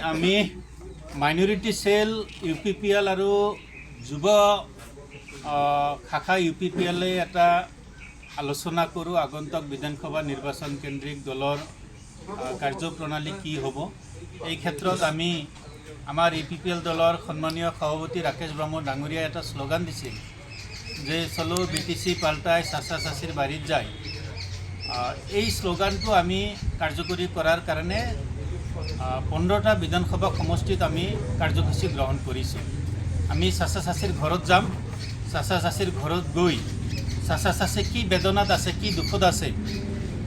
আমি minority cell UPPL আৰু যুৱ শাখা UPPL এটা আলোচনা কৰোঁ আগন্তুক বিধানসভা নিৰ্বাচন কেন্দ্ৰিক দলৰ কাৰ্যপ্ৰণালী কি হ'ব। এই ক্ষেত্ৰত আমি আমাৰ UPPL দলৰ সন্মানীয় সভাপতি ৰাকেশ ব্ৰহ্ম ডাঙৰীয়া এটা স্লোগান দিছিল যে চলো BTC পাল্টাই চাচা চাচিৰ বাৰীত যায়। এই স্লোগানটো আমি কাৰ্যকৰী কৰাৰ কাৰণে 15টা বিধানসভা সমষ্টিত আমি কাৰ্যসূচী গ্ৰহণ কৰিছোঁ। আমি চাচা চাচিৰ ঘৰত যাম, চাচা চাচিৰ ঘৰত গৈ চাচা চাচি কি বেদনাত আছে, কি দুখত আছে,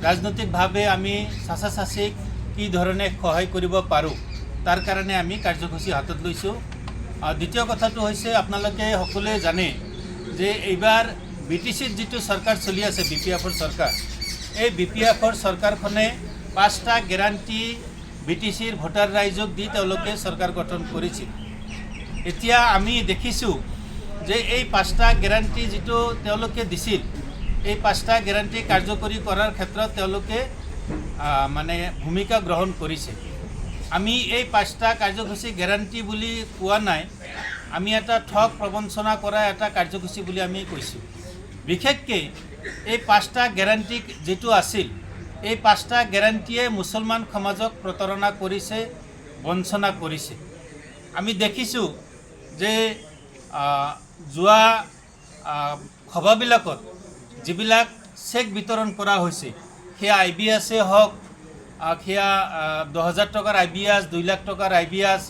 ৰাজনৈতিকভাৱে আমি চাচা চাচিক কি ধৰণে সহায় কৰিব পাৰোঁ তাৰ কাৰণে আমি কাৰ্যসূচী হাতত লৈছোঁ। দ্বিতীয় কথাটো হৈছে আপোনালোকে সকলোৱে জানে যে এইবাৰ BTCৰ যিটো চৰকাৰ চলি আছে BPFৰ চৰকাৰ, এই BPFৰ চৰকাৰখনে 5টা গেৰাণ্টি BTCৰ ভোটাৰ ৰাইজক দি তেওঁলোকে চৰকাৰ গঠন কৰিছিল। এতিয়া আমি দেখিছোঁ যে এই 5টা গেৰাণ্টি যিটো তেওঁলোকে দিছিল, এই 5টা গেৰাণ্টি কাৰ্যকৰী কৰাৰ ক্ষেত্ৰত তেওঁলোকে মানে ভূমিকা গ্ৰহণ কৰিছে। আমি এই 5টা কাৰ্যসূচী গেৰাণ্টি বুলি কোৱা নাই, আমি এটা ঠগ প্ৰবঞ্চনা কৰা এটা কাৰ্যসূচী বুলি আমি কৈছোঁ। বিশেষকৈ এই 5টা গেৰাণ্টি যিটো আছিল, এই 5টা গেৰাণ্টিয়ে মুছলমান সমাজক প্ৰতাৰণা কৰিছে, বঞ্চনা কৰিছে। আমি দেখিছোঁ যে যোৱা সভাবিলাকত যিবিলাক চেক বিতৰণ কৰা হৈছে, সেয়া IBS হওক, সেয়া 10,000 টকাৰ IBS, 2 লাখ টকাৰ IBS,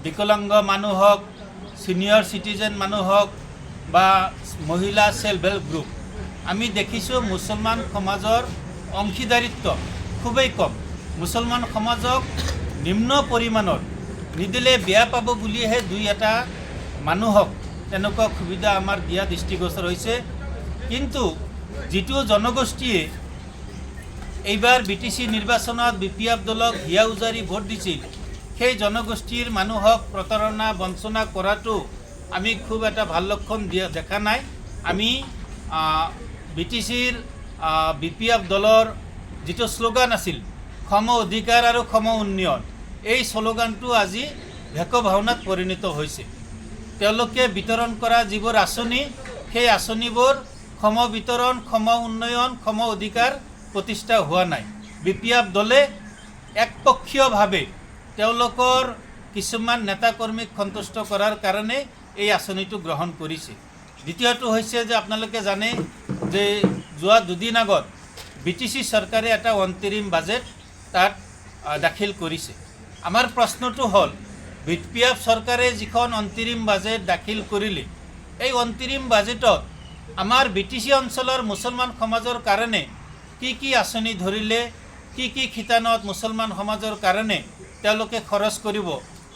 বিকলাংগ মানুহ হওক, ছিনিয়ৰ চিটিজেন মানুহ হওক বা মহিলা সেল্ফ হেল্প গ্ৰুপ, আমি দেখিছোঁ মুছলমান সমাজৰ অংশীদাৰিত্ব খুবেই কম। মুছলমান সমাজক নিম্ন পৰিমাণৰ নিদিলে বেয়া পাব বুলিহে 2-এটা মানুহক তেনেকুৱা সুবিধা আমাৰ দিয়া দৃষ্টিগোচৰ হৈছে। কিন্তু যিটো জনগোষ্ঠীয়ে এইবাৰ BTC নিৰ্বাচনত BPF দলক হিয়া উজাৰি ভোট দিছিল, সেই জনগোষ্ঠীৰ মানুহক প্ৰতাৰণা বঞ্চনা কৰাটো আমি খুব এটা ভাল লক্ষণ দেখা নাই। আমি BTCৰ BPF দলৰ যিটো শ্লোগান আছিল সম অধিকাৰ আৰু সম উন্নয়ন, এই শ্লোগানটো আজি ভেক ভাওনাত পৰিণত হৈছে। তেওঁলোকে বিতৰণ কৰা যিবোৰ আঁচনি, সেই আঁচনিবোৰ সম বিতৰণ, সম উন্নয়ন, সম অধিকাৰ প্ৰতিষ্ঠা হোৱা নাই। BPF দলে একপক্ষীয়ভাৱে তেওঁলোকৰ কিছুমান নেতাকৰ্মীক সন্তুষ্ট কৰাৰ কাৰণে এই আঁচনিটো গ্ৰহণ কৰিছে। দ্বিতীয়টো হৈছে যে আপোনালোকে জানে যে যোৱা 2 দিন আগত BTC চৰকাৰে এটা অন্তৰিম বাজেট তাত দাখিল কৰিছে। আমাৰ প্ৰশ্নটো হ'ল BPF চৰকাৰে যিখন অন্তৰিম বাজেট দাখিল কৰিলে, এই অন্তৰিম বাজেটত আমাৰ BTC অঞ্চলৰ মুছলমান সমাজৰ কাৰণে কি কি আঁচনি ধৰিলে, কি কি শিতানত মুছলমান সমাজৰ কাৰণে তেওঁলোকে খৰচ কৰিব,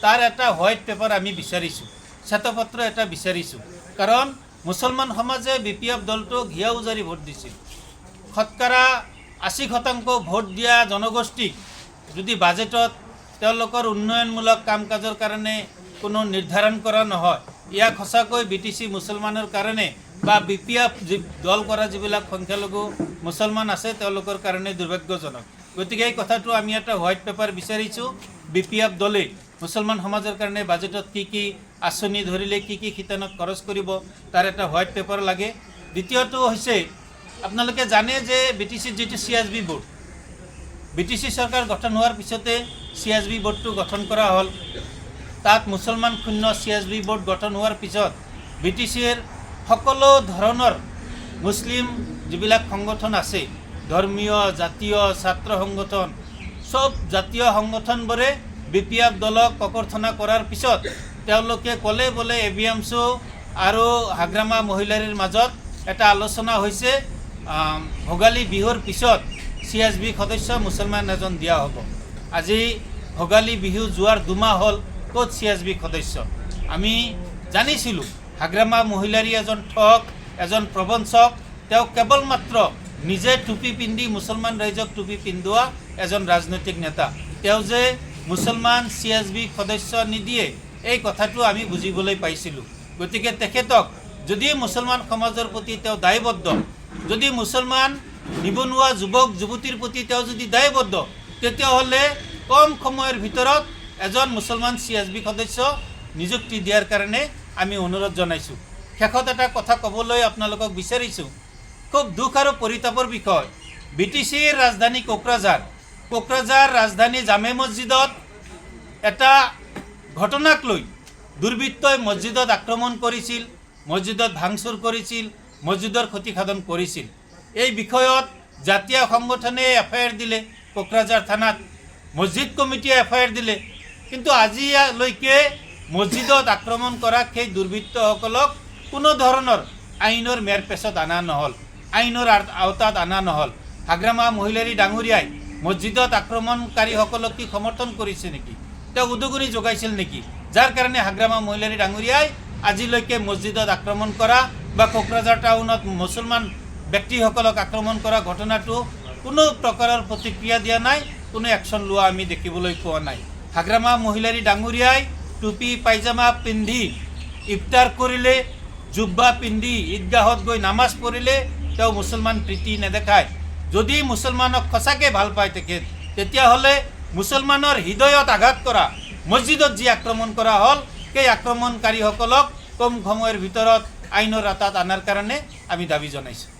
তাৰ এটা হোৱাইট পেপাৰ আমি বিচাৰিছোঁ, শ্বেতপত্ৰ এটা বিচাৰিছোঁ। কাৰণ মুছলমান সমাজে BPF দলটোক হিয়া উজাৰি ভোট দিছিল। শতকৰা 80% ভোট দিয়া জনগোষ্ঠীক যদি বাজেটত তেওঁলোকৰ উন্নয়নমূলক কাম কাজৰ কাৰণে কোনো নিৰ্ধাৰণ কৰা নহয়, ইয়াক সঁচাকৈ BTC মুছলমানৰ কাৰণে বা BPF দল কৰা যিবিলাক সংখ্যালঘু মুছলমান আছে তেওঁলোকৰ কাৰণে দুৰ্ভাগ্যজনক। গতিকে এই কথাটো আমি এটা হোৱাইট পেপাৰ বিচাৰিছোঁ। BPF দলে মুছলমান সমাজৰ কাৰণে বাজেটত কি কি আঁচনি ধৰিলে, কি কি শিতানত খৰচ কৰিব, তাৰ এটা হোৱাইট পেপাৰ লাগে। দ্বিতীয়টো হৈছে আপোনালোকে জানে যে BTCৰ যিটো CSB বোৰ্ড, BTC চৰকাৰ গঠন হোৱাৰ পিছতে CSB বোৰ্ডটো গঠন কৰা হ'ল। তাত মুছলমান শূন্য CSB বোৰ্ড গঠন হোৱাৰ পিছত BTCৰ সকলো ধৰণৰ মুছলিম যিবিলাক সংগঠন আছে, ধৰ্মীয়, জাতীয়, ছাত্ৰ সংগঠন, সব জাতীয় সংগঠনবোৰে BPF দলক ককৰ্থনা কৰাৰ পিছত তেওঁলোকে ক'লে বোলে ABMSO আৰু হাগ্ৰামা মহিলাৰীৰ মাজত এটা আলোচনা হৈছে, ভোগালী বিহুৰ পিছত CSB সদস্য মুছলমান এজন দিয়া হ'ব। আজি ভোগালী বিহু যোৱাৰ 2 মাহ হ'ল, ক'ত CSB সদস্য? আমি জানিছিলোঁ হাগ্ৰামা মহিলাৰী এজন ঠগ, এজন প্ৰবঞ্চক, তেওঁ কেৱল মাত্ৰ নিজে টুপি পিন্ধি মুছলমান ৰাইজক টুপি পিন্ধোৱা এজন ৰাজনৈতিক নেতা। তেওঁ যে মুছলমান CSB সদস্য নিদিয়ে, এই কথাটো আমি বুজিবলৈ পাইছিলোঁ। গতিকে তেখেতক যদি মুছলমান সমাজৰ প্ৰতি তেওঁ দায়বদ্ধ, যদি মুছলমান নিবনুৱা যুৱক যুৱতীৰ প্ৰতি তেওঁ যদি দায়বদ্ধ, তেতিয়াহ'লে কম সময়ৰ ভিতৰত এজন মুছলমান CSB সদস্য নিযুক্তি দিয়াৰ কাৰণে আমি অনুৰোধ জনাইছোঁ। শেষত এটা কথা ক'বলৈ আপোনালোকক বিচাৰিছোঁ, খুব দুখ আৰু পৰিতাপৰ বিষয়, BTCৰ ৰাজধানী কোকৰাঝাৰ ৰাজধানী জামে মছজিদত এটা ঘটনাক লৈ দুৰ্বৃত্তই মছজিদত আক্ৰমণ কৰিছিল, মছজিদত ভাঙচুৰ কৰিছিল, মছজিদৰ ক্ষতিসাধন কৰিছিল। এই বিষয়ত জাতীয় সংগঠনে FIR দিলে, কোকৰাঝাৰ থানাত মছজিদ কমিটিয়ে FIR দিলে, কিন্তু আজিলৈকে মছজিদত আক্ৰমণ কৰা সেই দুৰ্বৃত্তসকলক কোনো ধৰণৰ আইনৰ মেৰপেচত অনা নহ'ল, আইনৰ আওতাত অনা নহ'ল। হাগ্ৰামা মহিলাৰী ডাঙৰীয়াই মছজিদত আক্ৰমণকাৰীসকলক কি সমৰ্থন কৰিছে নেকি, তেওঁ উদগনি যোগাইছিল নেকি, যাৰ কাৰণে হাগ্ৰামা মহিলাৰী ডাঙৰীয়াই আজিলৈকে মছজিদত আক্ৰমণ কৰা বা কোকৰাঝাৰ টাউনত মুছলমান ব্যক্তিসকলক আক্ৰমণ কৰা ঘটনাটো কোনো প্ৰকাৰৰ প্ৰতিক্ৰিয়া দিয়া নাই, কোনো একশ্যন লোৱা আমি দেখিবলৈ পোৱা নাই। হাগ্ৰামা মহিলাৰী ডাঙৰীয়াই টুপি পাইজামা পিন্ধি ইফতাৰ কৰিলে, জুব্বা পিন্ধি ঈদগাহত গৈ নামাজ পঢ়িলে, তেওঁ মুছলমান প্ৰীতি নেদেখায়। যদি মুছলমানক সঁচাকৈ ভাল পায় তেখেত, তেতিয়াহ'লে মুছলমানৰ হৃদয়ত আঘাত কৰা মছজিদত যি আক্ৰমণ কৰা হ'ল, সেই আক্ৰমণকাৰীসকলক কম সময়ৰ ভিতৰত আইনৰ আওতাত অনাৰ কাৰণে আমি দাবী জনাইছোঁ।